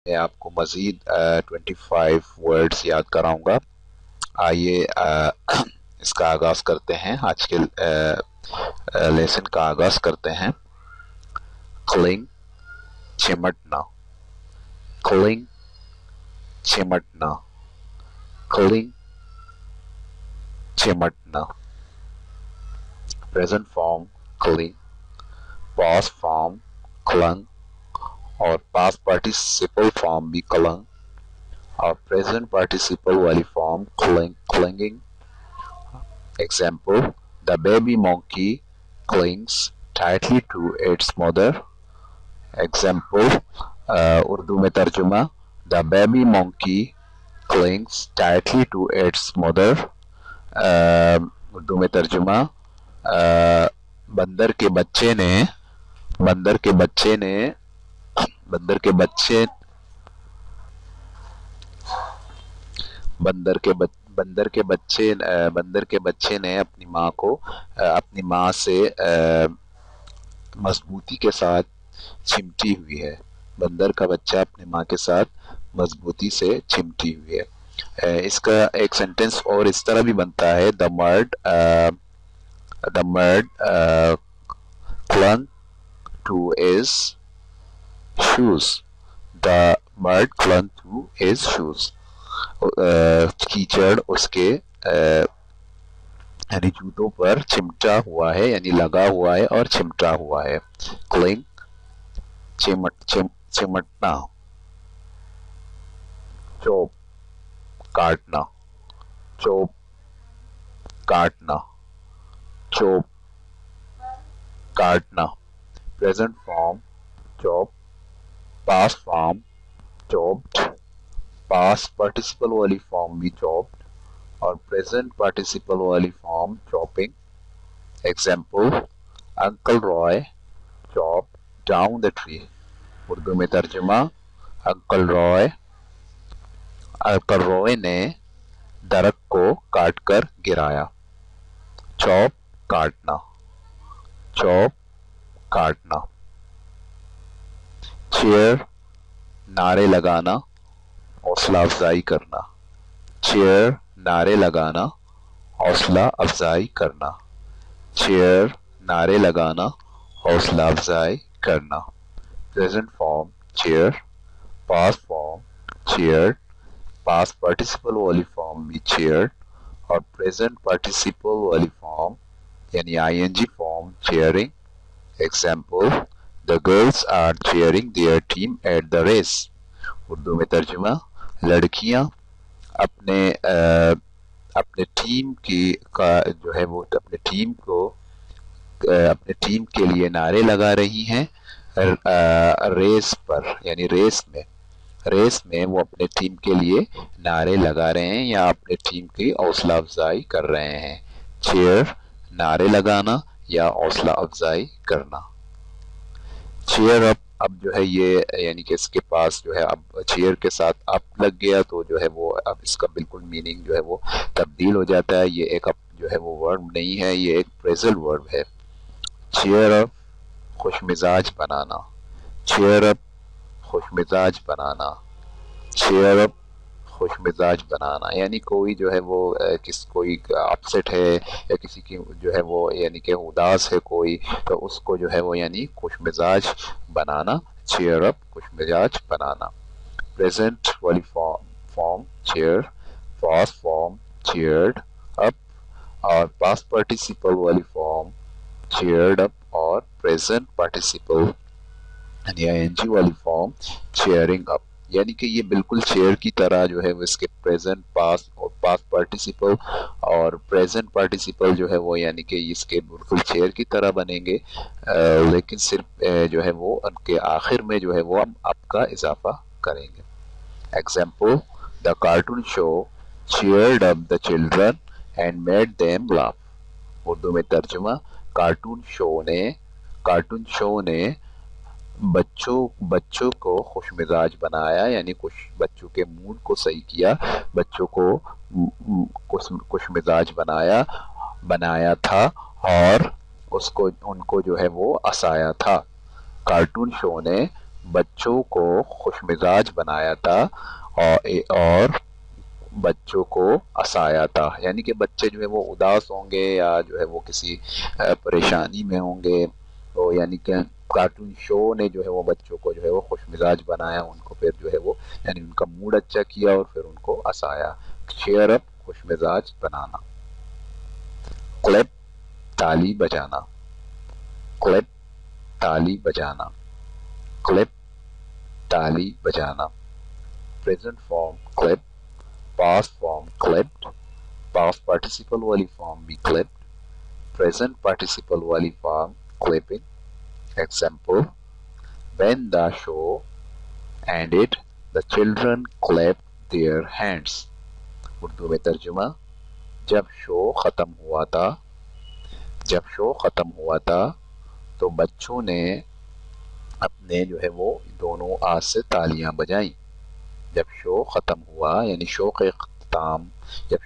میں آپ کو مزید 25 ورڈز یاد کراؤں گا. آئیے اس کا آغاز کرتے ہیں، آج کے لیسن کا آغاز کرتے ہیں. کلنگ، چمٹنا. کلنگ، چمٹنا. کلنگ، چمٹنا. Present form cling, past form cling, اور پاسٹ پارٹیسپل فارم بھی کلنگ، اور پریزنٹ پارٹیسپل والی form clinging. Example: The baby monkey clings tightly to its mother. Example Urdu میں ترجمہ: The baby monkey clings tightly to its mother. Urdu میں ترجمہ: بندر کے بچے نے بندر کے بچے نے بندر کے بچے بندر کے بندر کے بچے بندر کے بچے نے اپنی ماں کو اپنی ماں سے مضبوطی کے ساتھ چمٹی ہوئی ہے. بندر کا بچہ اپنی ماں کے ساتھ مضبوطی سے چمٹی ہوئی ہے. اس کا ایک سینٹنس اور اس طرح بھی بنتا ہے: The bird clung to his shoes. The bird clung to his shoes. کیچڑ اس کے یعنی جوتوں پر چمٹا ہوا ہے، یعنی لگا ہوا ہے اور چمٹا ہوا ہے. کلنگ، چمٹنا. چوپ، کاٹنا. چوپ، کاٹنا. چوپ، کاٹنا. Present form chop, past form chopped, past participle والی فارم بھی چوپڈ، اور پریزنٹ پارٹیسپل والی form chopping. Example: uncle Ray chop down the tree. Urdu میں ترجمہ: انکل رائے نے درخت کو کاٹ کر گرایا. چوپ، کاٹنا. چوپ، کاٹنا. چیئر، نعرے لگانا، حوصلہ افزائی کرنا. چیئر، نعرے لگانا، حوصلہ افزائی کرنا. چیئر، نعرے لگانا، حوصلہ افزائی کرنا. Present form cheer, past form cheered, past participle والی فارم بھی چیئرڈ، اور پریزنٹ پارٹیسپل والی فارم یعنی I N G form cheering. Example: The girls are cheering their team at the race. Urdu میں ترجمہ: لڑکیاں اپنے ٹیم کی جو ہے وہ اپنے ٹیم کو اپنے ٹیم کے لیے نعرے لگا رہی ہیں ریس پر، یعنی ریس میں وہ اپنے ٹیم کے لیے نعرے لگا رہے ہیں یا اپنے ٹیم کی حوصلہ افزائی کر رہے ہیں. چیئر، نعرے لگانا یا حوصلہ افزائی کرنا. چیئر اپ، اب جو ہے یہ یعنی کہ اس کے پاس جو ہے اب چیئر کے ساتھ اپ لگ گیا تو جو ہے وہ اب اس کا بالکل میننگ جو ہے وہ تبدیل ہو جاتا ہے. یہ ایک اب جو ہے وہ ورب نہیں ہے، یہ ایک پریزل ورب ہے. چیئر اپ، خوش مزاج بنانا. چیئر اپ، خوش مزاج بنانا. چیئر اپ، خوش مزاج بنانا. یعنی کوئی جو ہے وہ کوئی اپسیٹ ہے یا کسی کی جو ہے وہ یعنی کہ اداس ہے کوئی، تو اس کو جو ہے وہ یعنی خوش مزاج بنانا. چیئر اپ، خوش مزاج بنانا. پریزنٹ والی فارم چیئر، پاسٹ فارم چیئرڈ اپ، اور پاسٹ پارٹیسپل والی فارم چیئرڈ اپ، اور پریزنٹ پارٹیسپل یعنی آئی این جی والی فارم چیئرنگ اپ. یعنی کہ یہ بالکل چیئر کی طرح جو ہے وہ اس کے پریزنٹ، پاسٹ اور پاسٹ پارٹیسپل اور پریزنٹ پارٹیسپل جو ہے وہ یعنی کہ اس کے بالکل چیئر کی طرح بنیں گے، لیکن صرف جو ہے وہ ان کے آخر میں جو ہے وہ ہم اپ کا اضافہ کریں گے. Example: The cartoon show cheered up the children and made them laugh. Urdu میں ترجمہ: کارٹون شو نے بچوں کو خوش مزاج بنایا، یعنی بچوں کے موڈ کو صحیح کیا، بچوں کو خوش مزاج بنایا تھا اور ان کو جو ہے وہ ہنسایا تھا. کارٹون شو نے بچوں کو خوش مزاج بنایا تھا اور بچوں کو ہنسایا تھا. یعنی کہ بچے جو ہے وہ اداس ہوں گے یا جو ہے وہ کسی پریشانی میں ہوں گے، تو یعنی کہ کارٹون شو نے جو ہے وہ بچوں کو جو ہے وہ خوش مزاج بنایا، ان کو پھر جو ہے وہ یعنی ان کا موڈ اچھا کیا اور پھر ان کو ہنسایا. چیئر اپ خوش مزاج بنانا. کلیپ تالی بجانا. کلیپ تالی بجانا. کلیپ تالی بجانا. پریزنٹ فارم کلیپ، پاسٹ فارم کلیپڈ، پاسٹ پارٹیسپل والی فارم بھی کلیپڈ، پریزنٹ پارٹیسپل والی form clipping. Example: when the show ended, the children clapped their hands. Urdu میں ترجمہ: جب شو ختم ہوا تھا، جب شو ختم ہوا تھا تو بچوں نے اپنے جو ہے وہ دونوں ہاتھ سے تالیاں بجائیں. جب شو ختم ہوا یعنی شو کا اختتام، جب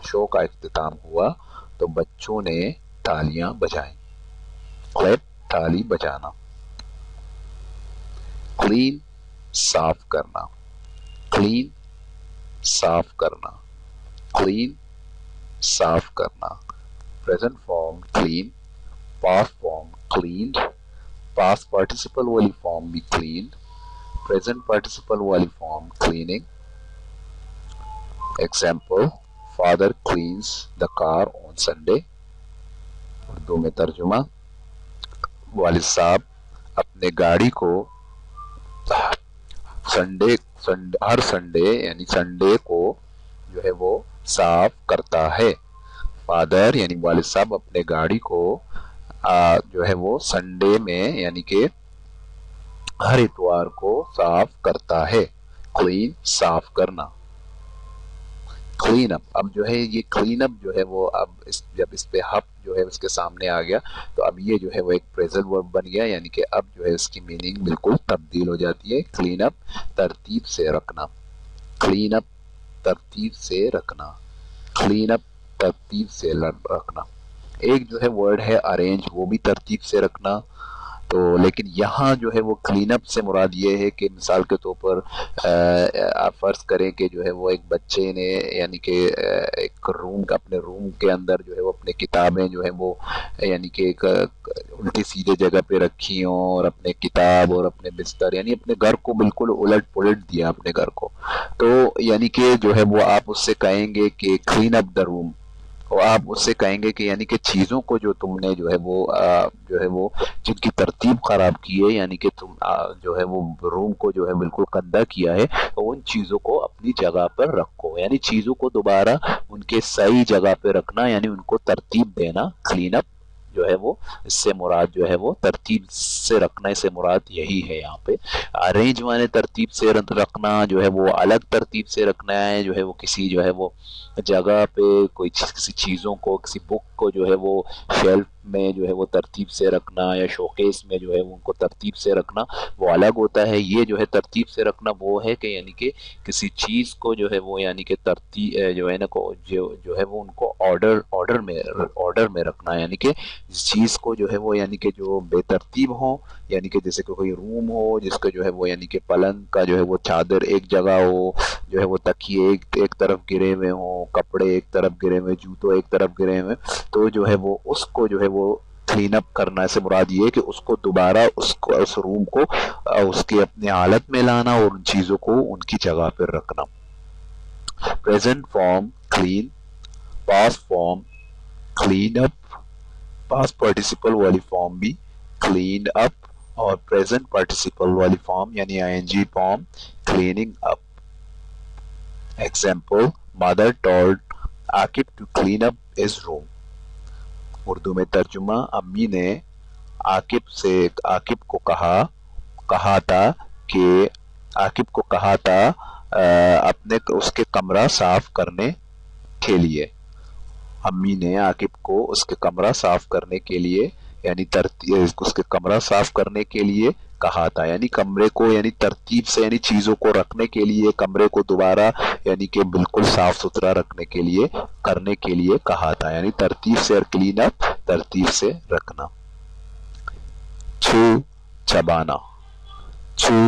شو کا اختتام ہوا تو بچوں نے تالیاں بجائیں. کلیپ تالی بجانا. کلین صاف کرنا. کلین صاف کرنا. کلین صاف کرنا. Present form clean, past form cleaned, past participle والی فارم بھی کلینڈ، پریزنٹ پارٹیسپل والی form cleaning. Example: father cleans the car on Sunday. Urdu میں ترجمہ: والد صاحب اپنے گاڑی کو ہر سنڈے یعنی سنڈے کو جو ہے وہ صاف کرتا ہے. فادر یعنی والد صاحب اپنے گاڑی کو جو ہے وہ سنڈے میں یعنی کہ ہر اتوار کو صاف کرتا ہے. کلین صاف کرنا. Clean up. اب جو ہے یہ کلین اپ جو ہے وہ اب جب اس پہ ہپ جو ہے اس کے سامنے آ گیا تو اب یہ جو ہے وہ ایک پریزنٹ ورب بن گیا، یعنی کہ اب جو ہے اس کی میننگ بالکل تبدیل ہو جاتی ہے. کلین اپ ترتیب سے رکھنا. کلین اپ ترتیب سے رکھنا. کلین اپ ترتیب سے رکھنا. ایک جو ہے ورڈ ہے ارینج، وہ بھی ترتیب سے رکھنا. تو لیکن یہاں جو ہے وہ کلین اپ سے مراد یہ ہے کہ مثال کے طور پر آپ فرض کریں کہ جو ہے وہ ایک بچے نے یعنی کہ ایک روم، اپنے روم کے اندر جو ہے وہ اپنے کتابیں جو ہے وہ یعنی کہ ایک الٹی سیدھے جگہ پہ رکھی ہوں اور اپنے کتاب اور اپنے بستر یعنی اپنے گھر کو بالکل الٹ پلٹ دیا اپنے گھر کو. تو یعنی کہ جو ہے وہ آپ اس سے کہیں گے کہ کلین اپ دا روم، اور آپ اس سے کہیں گے کہ یعنی کہ چیزوں کو جو تم نے جو ہے وہ جن کی ترتیب خراب کی ہے، یعنی کہ تم جو ہے وہ روم کو جو ہے بالکل گندا کیا ہے، تو ان چیزوں کو اپنی جگہ پر رکھو. یعنی چیزوں کو دوبارہ ان کے صحیح جگہ پہ رکھنا، یعنی ان کو ترتیب دینا. کلین اپ جو ہے وہ اس سے مراد جو ہے وہ ترتیب سے رکھنا، اس سے مراد یہی ہے. یہاں پہ ارینج مانے ترتیب سے رکھنا جو ہے وہ الگ ترتیب سے رکھنا ہے، جو ہے وہ کسی جو ہے وہ جگہ پہ کوئی کسی چیزوں کو، کسی بک کو جو ہے وہ شیلف میں جو ہے وہ ترتیب سے رکھنا یا شوکیس میں جو ہے ان کو ترتیب سے رکھنا وہ الگ ہوتا ہے. یہ جو ہے ترتیب سے رکھنا وہ ہے کہ یعنی کہ کسی چیز کو جو ہے وہ یعنی کہ ترتیب جو ہے نا جو ہے وہ ان کو آرڈر میں رکھنا، یعنی کہ جس چیز کو جو ہے وہ یعنی کہ جو بے ترتیب ہو، یعنی کہ جیسے کہ کوئی روم ہو جس کا جو ہے وہ یعنی کہ پلنگ کا جو ہے وہ چادر ایک جگہ ہو، جو ہے وہ تکیے ایک طرف گرے ہوئے ہوں، کپڑے ایک طرف گرے ہوئے، جوتوں ایک طرف گرے ہوئے، تو جو ہے وہ اس کو جو ہے وہ کلین اپ کرنا سے مراد یہ ہے کہ اس کو دوبارہ اس روم کو اس کی اپنے حالت میں لانا اور ان چیزوں کو ان کی جگہ پر رکھنا. Present form clean, past form clean up, past participle والی فارم بھی کلین اپ، اور پریزنٹ پارٹیسپل والی فارم یعنی I N G form cleaning up. Example: mother told Aqib to clean up his room. Urdu میں ترجمہ: امی نے عاقب کو کہا تھا اپنے اس کے کمرہ صاف کرنے کے لیے. امی نے عاقب کو اس کے کمرہ صاف کرنے کے لیے یعنی اس کے کمرہ صاف کرنے کے لیے کہا تھا، یعنی کمرے کو یعنی ترتیب سے یعنی چیزوں کو رکھنے کے لیے، کمرے کو دوبارہ یعنی کہ بالکل صاف ستھرا رکھنے کے لیے کرنے کے لیے کہا تھا. یعنی ترتیب سے کلین اپ ترتیب سے رکھنا. چبانا. chew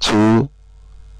chew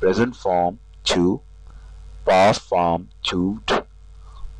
Present form chew, past form chewed,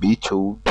be chewed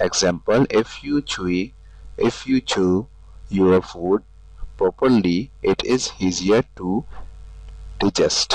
Example, if you chew your food properly, it is easier to digest.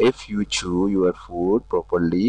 if you chew your food properly,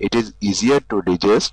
it is easier to digest,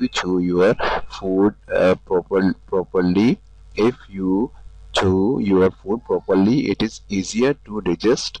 you chew your food properly, if you chew your food properly, it is easier to digest,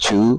chew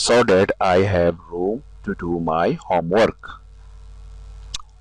so that I have room to do my homework.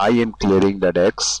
I am clearing the desk,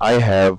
I have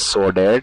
so that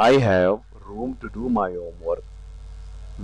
I have room to do my homework,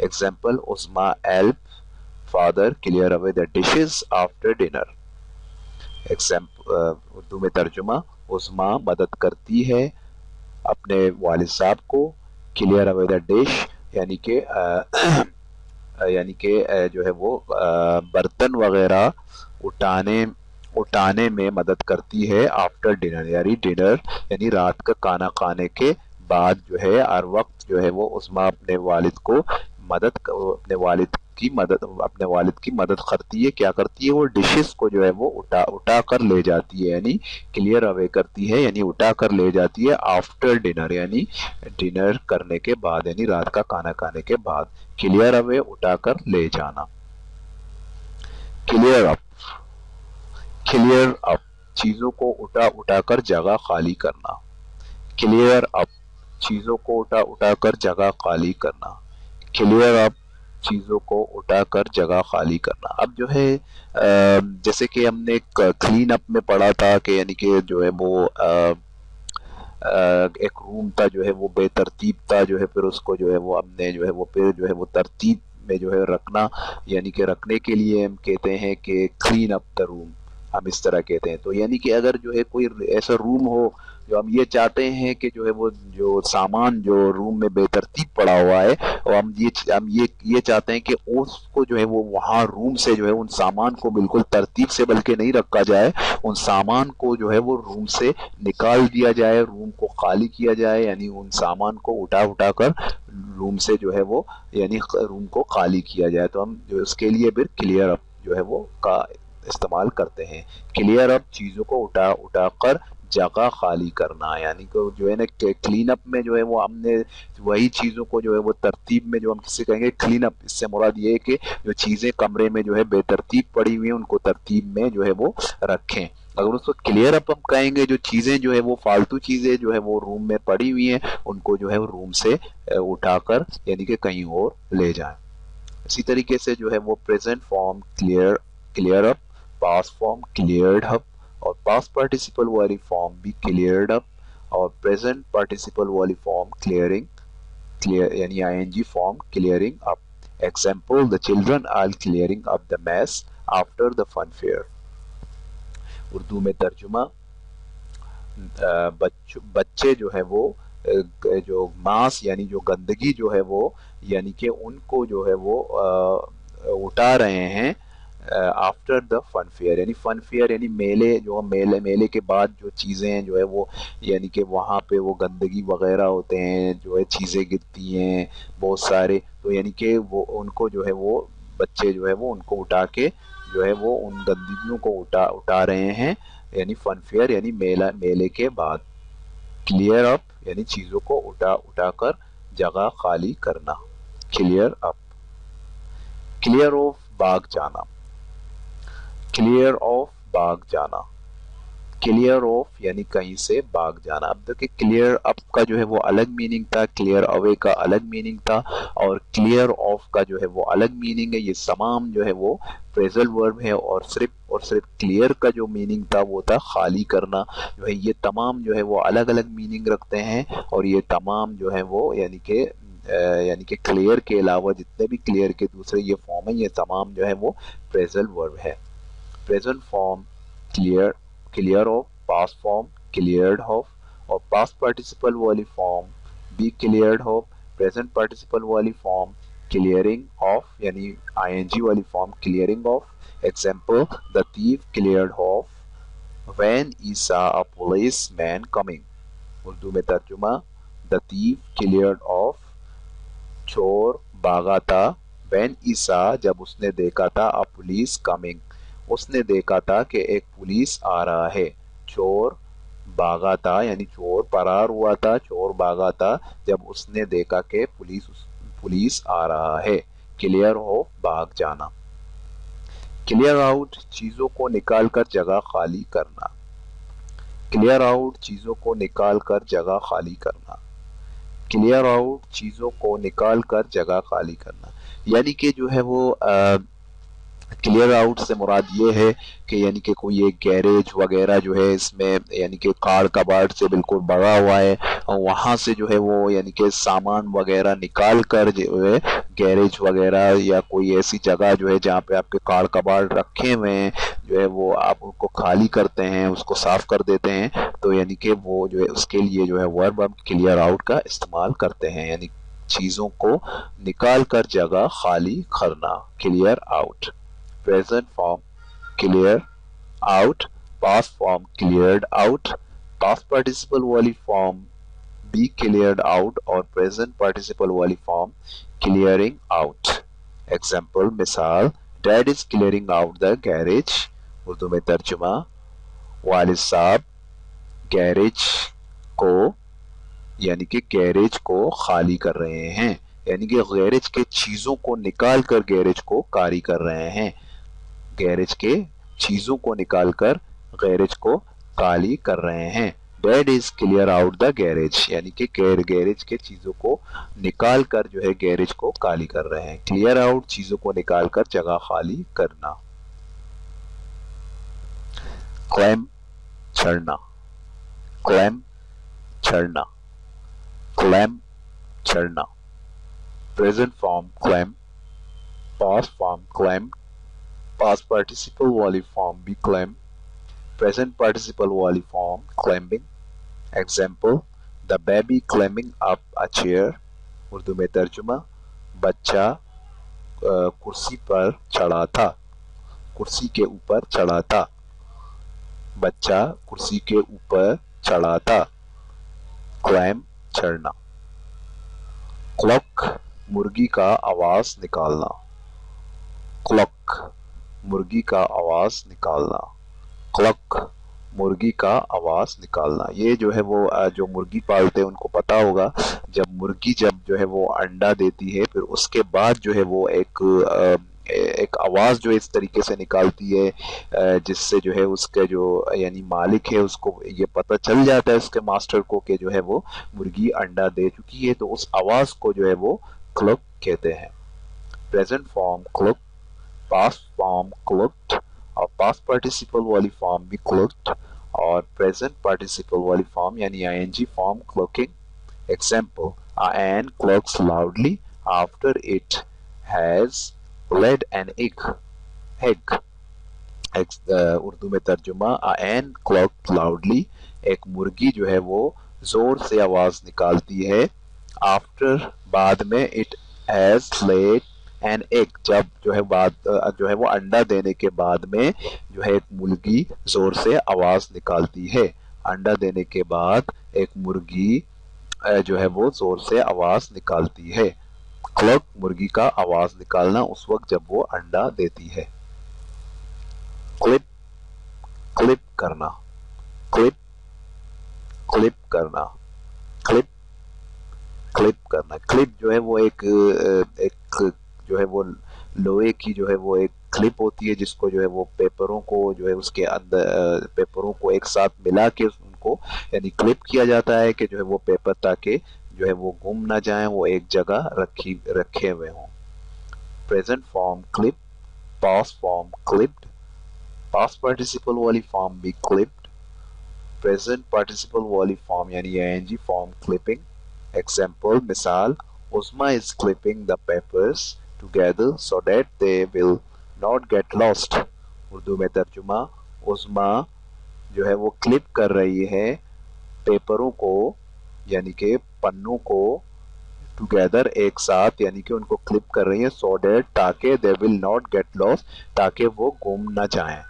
Example, Uzma help father clear away the dishes after dinner. Urdu میں ترجمہ، عظما مدد کرتی ہے اپنے والد صاحب کو clear اوے دا dish, یعنی کہ جو ہے وہ برتن وغیرہ اٹھانے میں مدد کرتی ہے آفٹر ڈنر، یعنی ڈنر یعنی رات کا کھانا کھانے کے بعد جو ہے ہر وقت جو ہے وہ عظما اپنے والد کی مدد کرتی ہے. کیا کرتی ہے؟ وہ ڈشز کو جو ہے وہ اٹھا کر لے جاتی ہے، یعنی کلیئر اوے کرتی ہے، یعنی اٹھا کر لے جاتی ہے آفٹر ڈنر، یعنی ڈنر کرنے کے بعد، یعنی رات کا کھانا کھانے کے بعد. کلیئر اوے اٹھا کر لے جانا. کلیئر اپ چیزوں کو اٹھا کر جگہ خالی کرنا. کلیئر اپ چیزوں کو اٹھا کر جگہ خالی کرنا. کلیئر اپ چیزوں کو اٹھا کر جگہ خالی کرنا. اب جو ہے جیسے کہ ہم نے کلین اپ میں پڑھا تھا کہ یعنی کہ جو ہے وہ ایک روم تھا جو ہے وہ بے ترتیب تھا، جو ہے پھر اس کو جو ہے وہ ہم نے جو ہے وہ پھر جو ہے وہ ترتیب میں جو ہے رکھنا، یعنی کہ رکھنے کے لیے ہم کہتے ہیں کہ کلین اپ دا روم، ہم اس طرح کہتے ہیں. تو یعنی کہ اگر جو ہے کوئی ایسا روم ہو جو ہم یہ چاہتے ہیں کہ جو ہے وہ جو سامان جو روم میں بے ترتیب پڑا ہوا ہے، اور ہم یہ چاہتے ہیں کہ اس کو جو ہے وہ وہاں روم سے جو ہے ان سامان کو بالکل ترتیب سے بلکہ نہیں رکھا جائے، ان سامان کو جو ہے وہ روم سے نکال دیا جائے، روم کو خالی کیا جائے، یعنی ان سامان کو اٹھا کر روم سے جو ہے وہ یعنی روم کو خالی کیا جائے. تو ہم جو اس کے لیے پھر کلیئر اپ جو ہے وہ کا استعمال کرتے ہیں. کلیئر اپ چیزوں کو اٹھا کر جگہ خالی کرنا، یعنی کہ جو ہے نا کلین اپ میں جو ہے وہ ہم نے وہی چیزوں کو جو ہے وہ ترتیب میں جو ہم کسی کہیں گے کلین اپ، اس سے مراد یہ ہے کہ جو چیزیں کمرے میں جو ہے بے ترتیب پڑی ہوئی ہیں ان کو ترتیب میں جو ہے وہ رکھیں. اگر اس کو کلیئر اپ ہم کہیں گے جو چیزیں جو ہے وہ فالتو چیزیں جو ہے وہ روم میں پڑی ہوئی ہیں ان کو جو ہے روم سے اٹھا کر یعنی کہ کہیں اور لے جائیں. اسی طریقے سے جو ہے وہ present form clear up, past form cleared up, اور پاسٹ پارٹیسپل والی فارم بھی کلیئرڈ اپ، اور پریزنٹ پارٹیسپل والی فارم کلیئر یعنی I N G form clearing up. Example, the children are clearing up the mess after the fun fair. Urdu میں ترجمہ، بچے جو ہے وہ جو ماس یعنی جو گندگی جو ہے وہ یعنی کہ ان کو جو ہے وہ اٹھا رہے ہیں آفٹر دا فن فیئر، یعنی فن فیئر یعنی میلے کے بعد جو چیزیں جو ہے وہ یعنی کہ وہاں پہ وہ گندگی وغیرہ ہوتے ہیں، جو ہے چیزیں گرتی ہیں بہت سارے، تو یعنی کہ وہ ان کو جو ہے وہ بچے جو ہے وہ ان کو اٹھا کے جو ہے وہ ان گندگیوں کو اٹھا رہے ہیں، یعنی فن فیئر یعنی میلے کے بعد. کلیئر اپ یعنی چیزوں کو اٹھا کر جگہ خالی کرنا. Clear up. کلیئر آف بھاگ جانا. کلیئر آف بھاگ جانا. کلیئر آف یعنی کہیں سے بھاگ جانا. اب دیکھیں کلیئر اپ کا جو ہے وہ الگ میننگ تھا، کلیئر اوے کا الگ میننگ تھا، اور کلیئر آف کا جو ہے وہ الگ میننگ ہے. یہ تمام جو ہے وہ فریزل ورب ہے، اور صرف کلیئر کا جو میننگ تھا وہ تھا خالی کرنا. جو ہے یہ تمام جو ہے وہ الگ الگ میننگ رکھتے ہیں، اور یہ تمام جو ہے وہ یعنی کہ کلیئر کے علاوہ جتنے بھی کلیئر کے دوسرے یہ فارم ہیں یہ تمام جو ہے وہ فریزل ورب ہے. Present form clear of, past form cleared of, اور پاسٹ پارٹیسپل والی فارم بھی کلیئرڈ آف، پریزنٹ پارٹیسپل والی فارم کلیئرنگ آف یعنی آئی این جی والی form clearing of. Example, the thief cleared off when he saw a policeman coming. Urdu میں ترجمہ، the thief cleared off چور بھاگا تھا when he saw جب اس نے دیکھا تھا a police coming اس نے دیکھا تھا کہ ایک پولیس آ رہا ہے. چور بھاگا تھا یعنی چور فرار ہوا تھا، چور بھاگا تھا جب اس نے دیکھا کہ پولیس آ رہا ہے. کلیئر ہو بھاگ جانا. کلیئر آؤٹ چیزوں کو نکال کر جگہ خالی کرنا. کلیئر آؤٹ چیزوں کو نکال کر جگہ خالی کرنا. کلیئر آؤٹ چیزوں کو نکال کر جگہ خالی کرنا، یعنی کہ جو ہے وہ کلیئر آؤٹ سے مراد یہ ہے کہ یعنی کہ کوئی ایک گیریج وغیرہ جو ہے اس میں یعنی کہ کار کباڑ سے بالکل بڑا ہوا ہے اور وہاں سے جو ہے وہ یعنی کہ سامان وغیرہ نکال کر جو ہے گیریج وغیرہ یا کوئی ایسی جگہ جو ہے جہاں پہ آپ کے کار کباڑ رکھے ہوئے ہیں جو ہے وہ آپ ان کو خالی کرتے ہیں، اس کو صاف کر دیتے ہیں، تو یعنی کہ وہ جو ہے اس کے لیے جو ہے ورب ہم کلیئر آؤٹ کا استعمال کرتے ہیں، یعنی چیزوں کو نکال کر جگہ خالی کرنا، clear out. present form clear out، past form cleared out، past participle والی form be cleared out اور present participle والی form clearing out۔ example مثال dad is clearing out the garage، Urdu میں ترجمہ والد صاحب گیریج کو یعنی کہ گیریج کو خالی کر رہے ہیں، یعنی کہ گیریج کے چیزوں کو نکال کر گیریج کو کاری کر رہے ہیں، گیریج کے چیزوں کو نکال کر گیریج کو خالی کر رہے ہیں۔ Dad is clear out the garage, یعنی کہ گیریج کے چیزوں کو نکال کر جو ہے گیریج کو خالی کر رہے ہیں۔ کلیئر آؤٹ چیزوں کو نکال کر جگہ خالی کرنا۔ کلیم چڑھنا، کلیم چڑھنا، کلیم چڑھنا۔ پریزنٹ فارم کلیم، پاسٹ فارم کلیم، past participle والی فارم بھی climb، present participle والی form climbing۔ example the baby climbing up a chair، Urdu میں ترجمہ بچہ کرسی پر چڑھا تھا، کرسی کے اوپر چڑھا تھا، بچہ کرسی کے اوپر چڑھا تھا، climb چڑھنا۔ کلک مرغی کا آواز نکالنا، کلک مرغی کا آواز نکالنا، کلک مرغی کا آواز نکالنا۔ یہ جو ہے وہ جو مرغی پالتے ہیں ان کو پتا ہوگا جب مرغی جو ہے وہ انڈا دیتی ہے پھر اس کے بعد جو ہے وہ ایک آواز جو اس طریقے سے نکالتی ہے جس سے جو ہے اس کا جو یعنی مالک ہے اس کو یہ پتہ چل جاتا ہے اس کے ماسٹر کو کہ جو ہے وہ مرغی انڈا دے چکی ہے، تو اس آواز کو جو ہے وہ کلک کہتے ہیں۔ Present form click, past form clicked اور past participle والی form بھی clicked اور present participle والی form یعنی ing form clicking۔ example Anne clicks loudly after it has laid an egg، Urdu میں ترجمہ Anne clicked loudly، ایک مرغی جو ہے وہ زور سے آواز نکالتی ہے، after بعد میں it has laid an egg, جب جو ہے وہ انڈا دینے کے بعد میں جو ہے ایک مرغی زور سے آواز نکالتی ہے، انڈا دینے کے بعد ایک مرغی جو ہے وہ زور سے آواز نکالتی ہے۔ کلک مرغی کا آواز نکالنا اس وقت جب وہ انڈا دیتی ہے۔ کلپ کلپ کرنا، کلپ کلپ کرنا، کلپ کلپ کرنا۔ کلپ جو ہے وہ ایک جو ہے وہ لوہے کی جو ہے وہ ایک کلپ ہوتی ہے جس کو جو ہے وہ پیپروں کو جو ہے اس کے اندر پیپروں کو ایک ساتھ ملا کے ان کو یعنی کلپ کیا جاتا ہے کہ جو ہے وہ پیپر تاکہ جو ہے وہ گم نہ جائیں، وہ ایک جگہ رکھے ہوئے ہوں۔ Present form clip, past form clipped, past participle والی فارم بھی کلپڈ، پریزنٹ پارٹیسپل والی فارم یعنی ing فارم کلپنگ۔ ایگزامپل مثال Uzma is clipping the papers together so that they will not get lost، Urdu میں ترجمہ عظما جو ہے وہ کلپ کر رہی ہے پیپروں کو یعنی کہ پنوں کو ٹوگیدر ایک ساتھ یعنی کہ ان کو کلپ کر رہی ہے so that تاکہ they will not get lost تاکہ وہ گم نہ جائیں،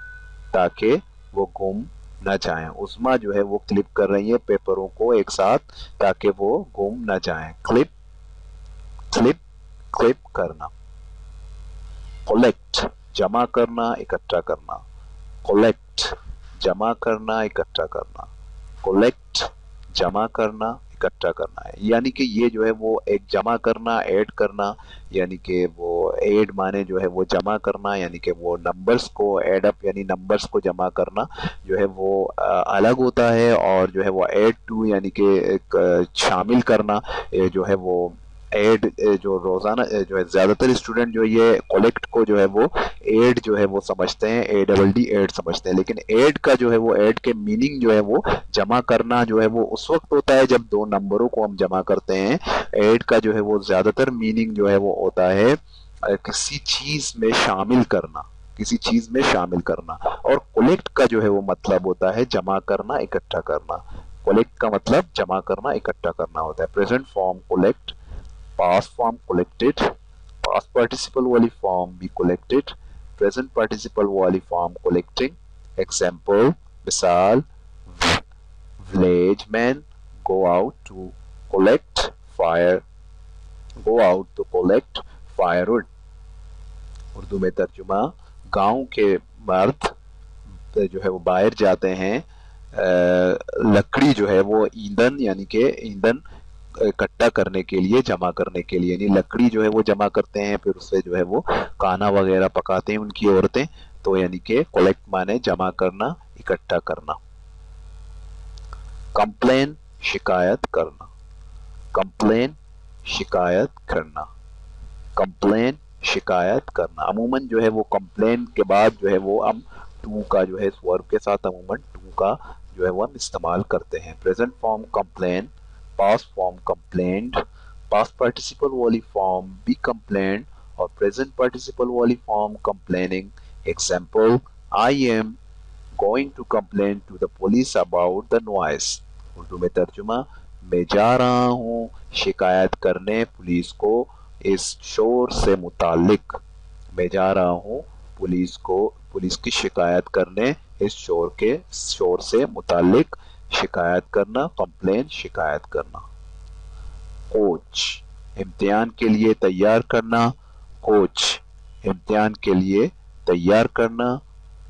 تاکہ وہ گم نہ جائیں۔ عظما جو ہے وہ کلپ کر رہی ہے پیپروں کو ایک ساتھ تاکہ وہ گم نہ جائیں۔ کلپ کلپ کلپ کرنا۔ کولیکٹ جمع کرنا، اکٹھا کرنا، کولیکٹ جمع کرنا، اکٹھا کرنا، کولیکٹ جمع کرنا، اکٹھا کرنا ہے، یعنی کہ یہ جو ہے وہ ایک جمع کرنا، ایڈ کرنا، یعنی کہ وہ ایڈ مانے جو ہے وہ جمع کرنا، یعنی کہ وہ نمبرز کو ایڈ اپ یعنی نمبرز کو جمع کرنا جو ہے وہ الگ ہوتا ہے، اور جو ہے وہ ایڈ ٹو یعنی کہ ایک شامل کرنا جو ہے وہ ایڈ جو روزانہ جو ہے زیادہ تر اسٹوڈنٹ جو یہ کولیکٹ کو جو ہے وہ ایڈ جو ہے وہ سمجھتے ہیں، اے ڈبل ڈی ایڈ سمجھتے ہیں، لیکن ایڈ کا جو ہے وہ ایڈ کے میننگ جو ہے وہ جمع کرنا جو ہے وہ اس وقت ہوتا ہے جب دو نمبروں کو ہم جمع کرتے ہیں۔ ایڈ کا جو ہے وہ زیادہ تر میننگ جو ہے وہ ہوتا ہے کسی چیز میں شامل کرنا، کسی چیز میں شامل کرنا، اور کولیکٹ کا جو ہے وہ مطلب ہوتا ہے جمع کرنا، اکٹھا کرنا۔ کولیکٹ کا مطلب جمع کرنا، اکٹھا کرنا ہوتا ہے۔ Present form collect, past form collected، past participle والی form بھی collected، present participle والی form collecting۔ example مثال village men go out to collect fire، go out to collect firewood۔ Urdu میں ترجمہ، گاؤں کے مرد جو ہے وہ باہر جاتے ہیں لکڑی جو ہے وہ ایندھن یعنی کہ ایندھن اکٹھا کرنے کے لیے، جمع کرنے کے لیے، یعنی لکڑی جو ہے وہ جمع کرتے ہیں، پھر اس سے جو ہے وہ کھانا وغیرہ پکاتے ہیں ان کی عورتیں۔ تو یعنی کہ کولیکٹ مانے جمع کرنا، اکٹھا کرنا۔ کمپلین شکایت کرنا، کمپلین شکایت کرنا، کمپلین شکایت کرنا۔ عموماً جو ہے وہ کمپلین کے بعد جو ہے وہ ہم ٹو کا جو ہے اس ورب کے ساتھ عموماً ٹو کا جو ہے وہ ہم استعمال کرتے ہیں۔ Present form complain, past form complained, past participle والی فارم بھی کمپلینڈ اور پریزنٹ پارٹیسپل والی form complaining. Example I am going to complain to the police about the noise. Urdu میں ترجمہ، میں جا رہا ہوں شکایت کرنے پولیس کو اس شور سے متعلق۔ میں جا رہا ہوں پولیس کی شکایت کرنے اس شور سے متعلق۔ شکایت کرنا، کمپلین شکایت کرنا۔ کوچ امتحان کے لیے تیار کرنا، کوچ امتحان کے لیے تیار کرنا،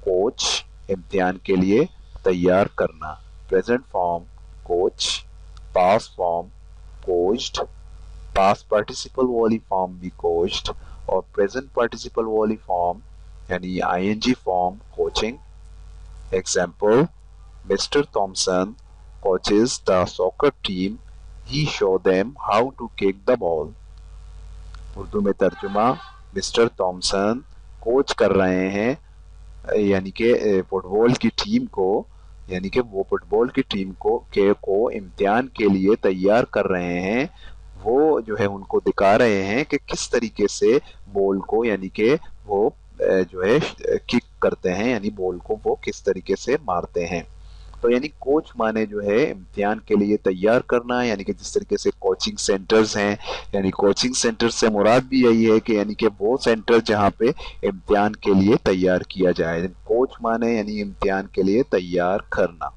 کوچ امتحان کے لیے تیار کرنا۔ Present form coach, past form coached, past participle والی فارم بھی کوچڈ اور پریزنٹ پارٹیسپل والی فارم یعنی I N G form coaching. Example mister Thompson coaches the soccer team، he show them how to kick the ball۔ Urdu میں ترجمہ، mister Thomson coach کر رہے ہیں یعنی کہ فٹ بال کی ٹیم کو، یعنی کہ وہ فٹ بال کی ٹیم کو امتحان کے لیے تیار کر رہے ہیں۔ وہ جو ہے ان کو دکھا رہے ہیں کہ کس طریقے سے بال کو یعنی کہ وہ جو ہے کک کرتے ہیں، یعنی بال کو وہ کس طریقے سے مارتے ہیں۔ تو یعنی کوچ مانے جو ہے امتحان کے لیے تیار کرنا، یعنی کہ جس طریقے سے کوچنگ سینٹرز ہیں، یعنی کوچنگ سینٹر سے مراد بھی یہی ہے کہ یعنی کہ وہ سینٹر جہاں پہ امتحان کے لیے تیار کیا جائے۔ کوچ مانے یعنی امتحان کے لیے تیار کرنا۔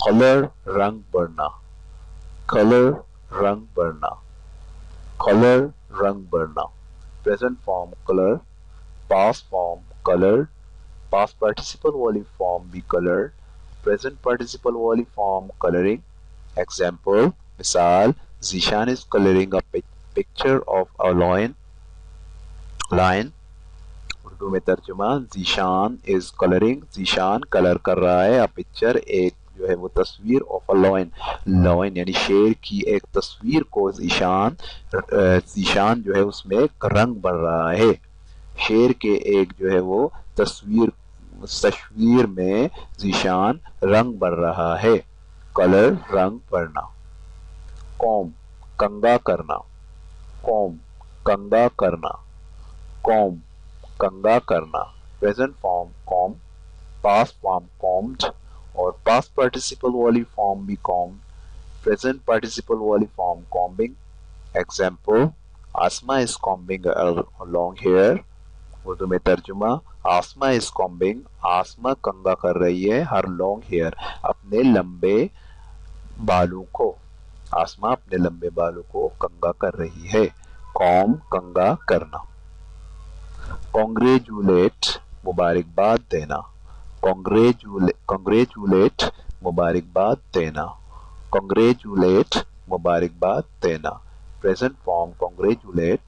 کلر رنگ بھرنا، کلر رنگ بھرنا، کلر رنگ بھرنا۔ Present form colour, past form colour, past participle والی فارم بھی کلر، پریزنٹ پارٹیسپل والی فارم کلرنگ۔ ایگزامپل مثال Zeeshan is colouring a picture of a lion. Urdu میں ترجمہ، Zeeshan is colouring, Zeeshan colour کر رہا ہے، پکچر ایک جو ہے وہ تصویر آف اے لائن یعنی شیر کی ایک تصویر کو ذیشان جو ہے اس میں رنگ بھر رہا ہے۔ شیر کے ایک جو ہے وہ تصویر میں ذیشان رنگ بھر رہا ہے۔ کلر رنگ بھرنا۔ کوم کنگا کرنا، کوم کنگا کرنا، کوم کنگا کرنا۔ پریزنٹ فارم کوم، پاسٹ فارم کومڈ اور پاسٹ پارٹیسپل والی فارم بھی کوم، پریزنٹ پارٹیسپل والی فارم کومبنگ۔ ایگزامپل آسما از کومبنگ لانگ ہیئر۔ اردو میں ترجمہ، آسما از کومبنگ، آسما کنگا کر رہی ہے ہر لانگ ہیئر اپنے لمبے بالوں کو، آسما اپنے لمبے بالوں کو کنگا کر رہی ہے۔ کوم کنگا کرنا۔ کانگریچولیٹ مبارکباد دینا، کانگریچولیٹ مبارکباد دینا، کانگریچولیٹ مبارکباد دینا۔ Present form congratulate,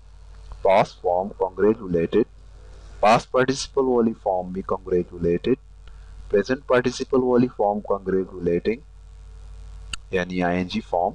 past form congratulated, past participle والی فارم بھی کانگریچولیٹڈ، پریزنٹ پارٹیسپل والی فارم کانگریچولیٹنگ یعنی I N G form.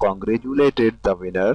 congratulated the winner.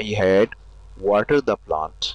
he had watered the plant.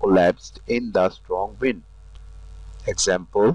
collapsed in the strong wind. Example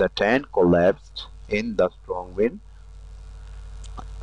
the tent collapsed in the strong wind.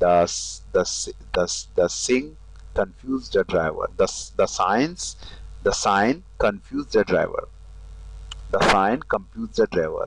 the sing confused the driver. The sign confused the driver. The sign confused the driver.